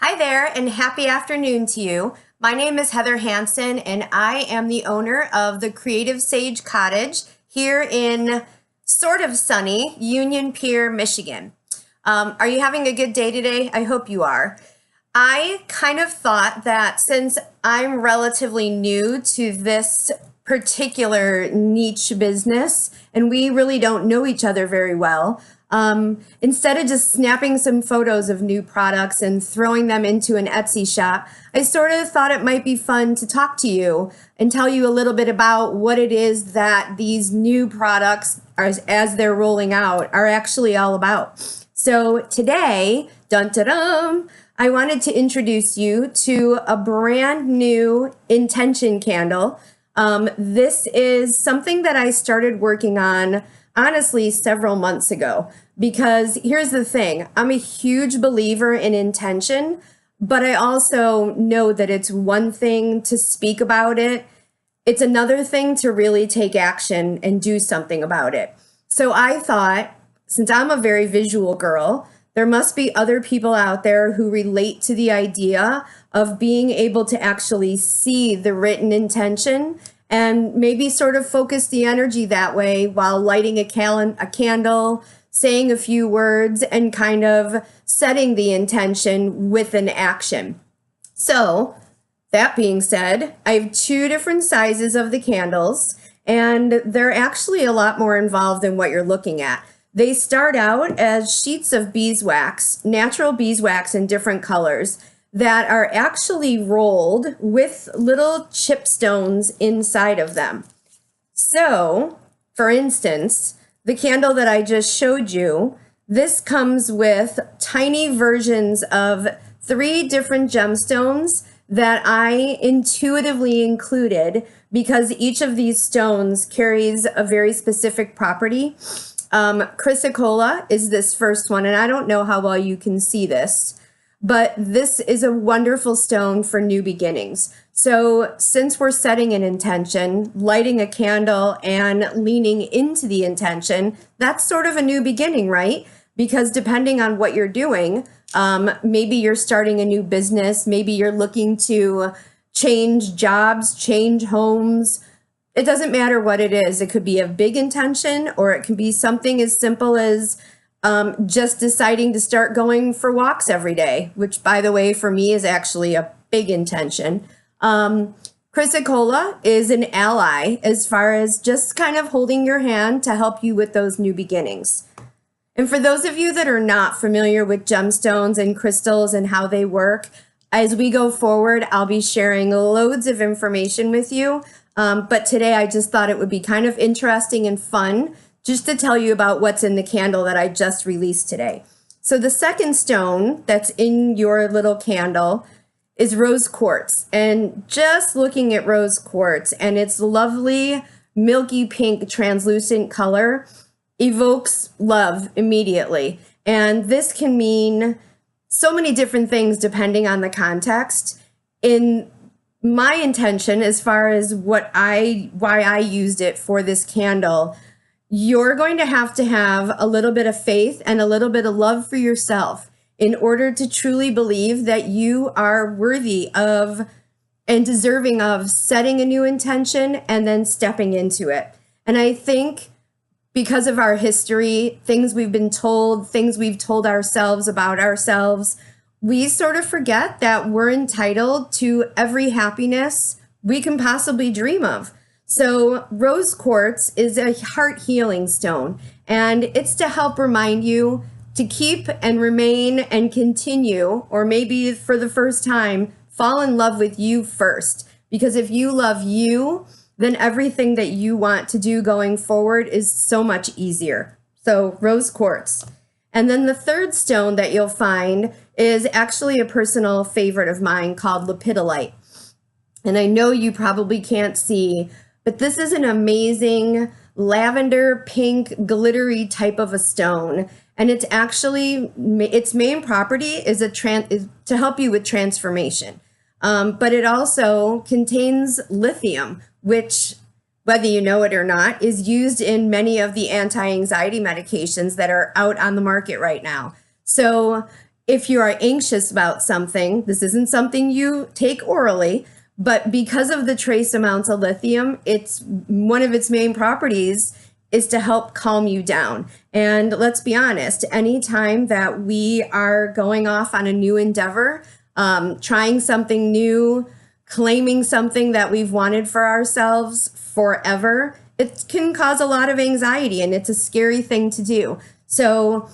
Hi there, and happy afternoon to you. My name is Heather Hansen, and I am the owner of the Creative Sage Cottage here in sort of sunny Union Pier, Michigan. Are you having a good day today? I hope you are. I kind of thought that since I'm relatively new to this particular niche business and we really don't know each other very well, instead of just snapping some photos of new products and throwing them into an Etsy shop, I sort of thought it might be fun to talk to you and tell you a little bit about what it is that these new products, as they're rolling out, are actually all about. So today, dun-da-dum, I wanted to introduce you to a brand new intention candle. This is something that I started working on honestly several months ago, because here's the thing, I'm a huge believer in intention, but I also know that it's one thing to speak about it. It's another thing to really take action and do something about it. So I thought, since I'm a very visual girl, there must be other people out there who relate to the idea of being able to actually see the written intention and maybe sort of focus the energy that way while lighting a candle, saying a few words, and kind of setting the intention with an action. So that being said, I have two different sizes of the candles, and they're actually a lot more involved than what you're looking at. They start out as sheets of beeswax, natural beeswax in different colors, that are actually rolled with little chipstones inside of them. So, for instance, the candle that I just showed you, this comes with tiny versions of 3 different gemstones that I intuitively included because each of these stones carries a very specific property. Chrysocolla is this first one, and I don't know how well you can see this, but this is a wonderful stone for new beginnings. So since we're setting an intention, lighting a candle and leaning into the intention, that's sort of a new beginning, right? Because depending on what you're doing, maybe you're starting a new business, maybe you're looking to change jobs, change homes. It doesn't matter what it is. It could be a big intention, or it can be something as simple as just deciding to start going for walks every day, which, by the way, for me is actually a big intention. Chrysocolla is an ally as far as just kind of holding your hand to help you with those new beginnings. And for those of you that are not familiar with gemstones and crystals and how they work, as we go forward, I'll be sharing loads of information with you. But today I just thought it would be kind of interesting and fun just to tell you about what's in the candle that I just released today. So the second stone that's in your little candle is rose quartz. And just looking at rose quartz and its lovely milky pink translucent color evokes love immediately. And this can mean so many different things depending on the context. In my intention, as far as why I used it for this candle, you're going to have a little bit of faith and a little bit of love for yourself in order to truly believe that you are worthy of and deserving of setting a new intention and then stepping into it. And I think because of our history, things we've been told, things we've told ourselves about ourselves, we sort of forget that we're entitled to every happiness we can possibly dream of. So rose quartz is a heart healing stone, and it's to help remind you to keep and remain and continue, or maybe for the first time, fall in love with you first. Because if you love you, then everything that you want to do going forward is so much easier. So rose quartz. And then the third stone that you'll find is actually a personal favorite of mine called Lepidolite. And I know you probably can't see, but this is an amazing lavender pink glittery type of a stone. And it's actually, its main property is to help you with transformation. But it also contains lithium, which, whether you know it or not, is used in many of the anti-anxiety medications that are out on the market right now. So if you are anxious about something, this isn't something you take orally, but because of the trace amounts of lithium, it's one of its main properties is to help calm you down. And let's be honest, anytime that we are going off on a new endeavor, trying something new, claiming something that we've wanted for ourselves forever, it can cause a lot of anxiety, and it's a scary thing to do. So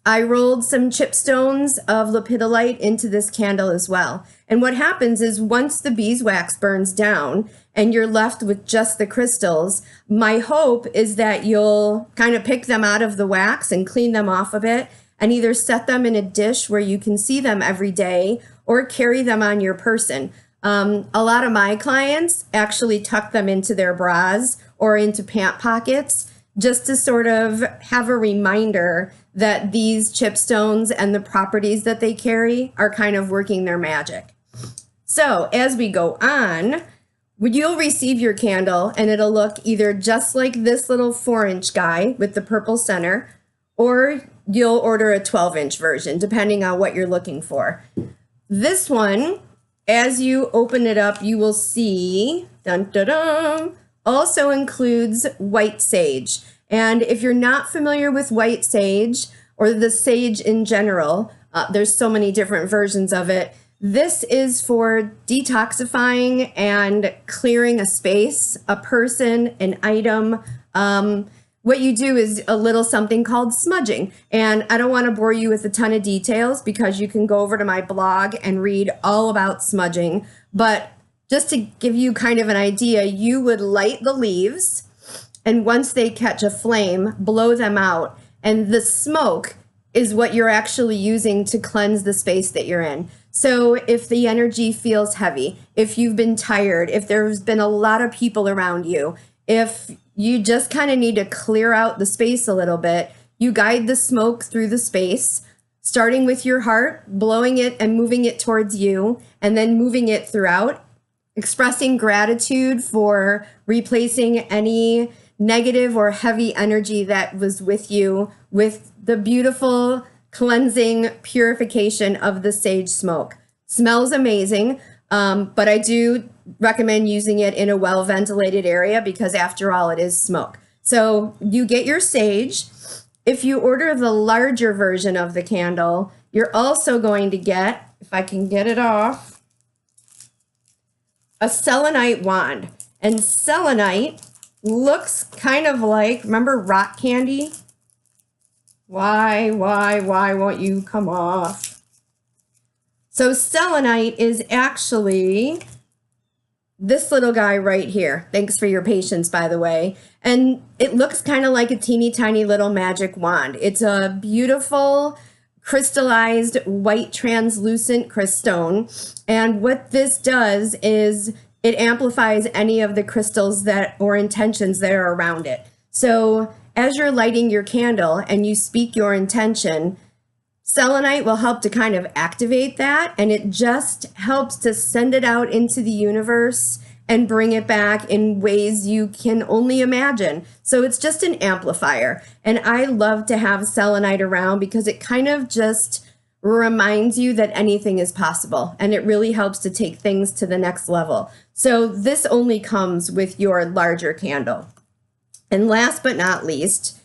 I rolled some chipstones of lepidolite into this candle as well. And what happens is once the beeswax burns down and you're left with just the crystals, my hope is that you'll kind of pick them out of the wax and clean them off a bit and either set them in a dish where you can see them every day or carry them on your person. A lot of my clients actually tuck them into their bras or into pant pockets just to sort of have a reminder that these chipstones and the properties that they carry are kind of working their magic. So as we go on, you'll receive your candle and it'll look either just like this little 4-inch guy with the purple center, or you'll order a 12-inch version, depending on what you're looking for. This one, as you open it up, you will see, dun, dun, dun, also includes white sage. And if you're not familiar with white sage or the sage in general, there's so many different versions of it. This is for detoxifying and clearing a space, a person, an item. What you do is a little something called smudging. And I don't want to bore you with a ton of details because you can go over to my blog and read all about smudging. But just to give you kind of an idea, you would light the leaves, and once they catch a flame, blow them out. And the smoke is what you're actually using to cleanse the space that you're in. So if the energy feels heavy, if you've been tired, if there's been a lot of people around you, if you just kind of need to clear out the space a little bit, you guide the smoke through the space, starting with your heart, blowing it and moving it towards you, and then moving it throughout, expressing gratitude for replacing any negative or heavy energy that was with you with the beautiful cleansing purification of the sage smoke. Smells amazing, but I do recommend using it in a well-ventilated area because after all, it is smoke. So you get your sage. If you order the larger version of the candle, you're also going to get, if I can get it off, a selenite wand. And selenite looks kind of like, remember rock candy? Why won't you come off? So selenite is actually this little guy right here. Thanks for your patience, by the way. And it looks kind of like a teeny tiny little magic wand. It's a beautiful crystallized white translucent crystone. And what this does is it amplifies any of the crystals that or intentions that are around it. So as you're lighting your candle and you speak your intention, selenite will help to kind of activate that, and it just helps to send it out into the universe and bring it back in ways you can only imagine. So it's just an amplifier. And I love to have selenite around because it kind of just reminds you that anything is possible, and it really helps to take things to the next level. So this only comes with your larger candle. And last but not least,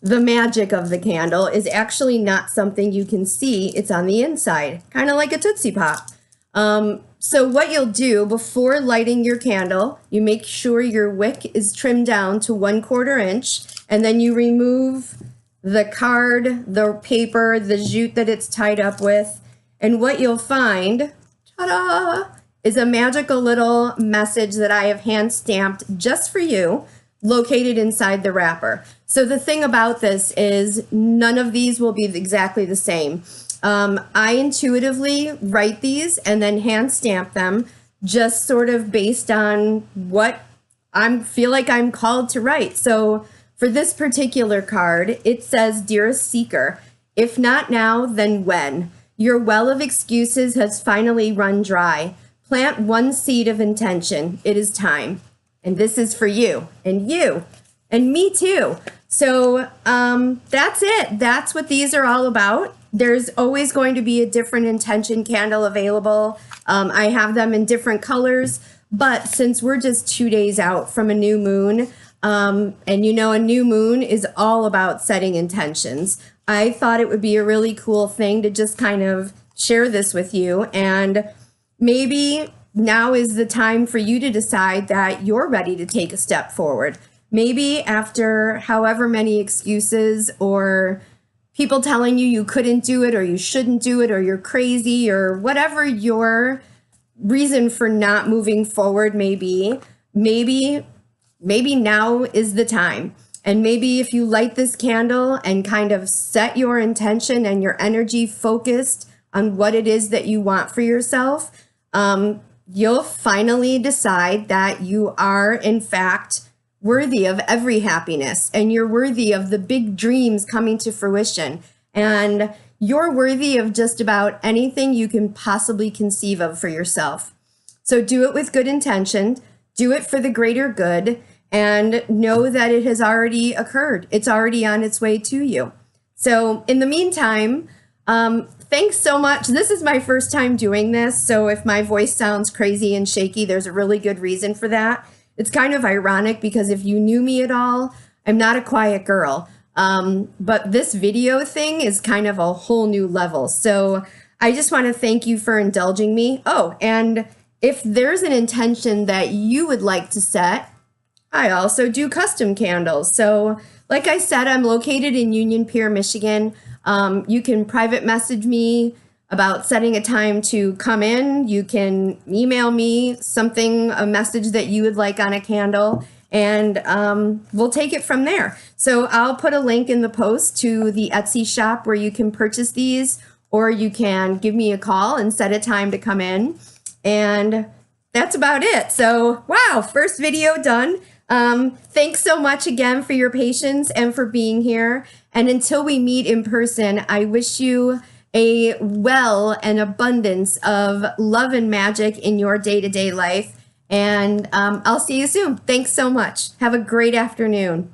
the magic of the candle is actually not something you can see. It's on the inside, kind of like a Tootsie Pop. So what you'll do before lighting your candle, you make sure your wick is trimmed down to 1/4 inch, and then you remove the card, the paper, the jute that it's tied up with. And what you'll find, ta-da, is a magical little message that I have hand stamped just for you, located inside the wrapper. So the thing about this is none of these will be exactly the same. I intuitively write these and then hand stamp them just sort of based on what I feel like I'm called to write. So for this particular card, it says, "Dearest Seeker, if not now, then when? Your well of excuses has finally run dry. Plant one seed of intention. It is time." And this is for you and me too. So that's it. That's what these are all about. there's always going to be a different intention candle available. I have them in different colors, but since we're just 2 days out from a new moon, and you know, a new moon is all about setting intentions, I thought it would be a really cool thing to just kind of share this with you. And maybe now is the time for you to decide that you're ready to take a step forward. Maybe after however many excuses or people telling you you couldn't do it or you shouldn't do it or you're crazy or whatever your reason for not moving forward may be, maybe now is the time. And maybe if you light this candle and kind of set your intention and your energy focused on what it is that you want for yourself, you'll finally decide that you are, in fact, worthy of every happiness, and you're worthy of the big dreams coming to fruition. And you're worthy of just about anything you can possibly conceive of for yourself. So do it with good intention, do it for the greater good, and know that it has already occurred. It's already on its way to you. So in the meantime, thanks so much. This is my first time doing this, so if my voice sounds crazy and shaky, there's a really good reason for that. It's kind of ironic because if you knew me at all, I'm not a quiet girl. But this video thing is kind of a whole new level. So I just want to thank you for indulging me. Oh, and if there's an intention that you would like to set, I also do custom candles. So like I said, I'm located in Union Pier, Michigan. You can private message me about setting a time to come in. You can email me something, a message that you would like on a candle, and we'll take it from there. So I'll put a link in the post to the Etsy shop where you can purchase these, or you can give me a call and set a time to come in. And that's about it. So wow, first video done. Thanks so much again for your patience and for being here. And until we meet in person, I wish you a well and abundance of love and magic in your day-to-day life. And I'll see you soon. Thanks so much. Have a great afternoon.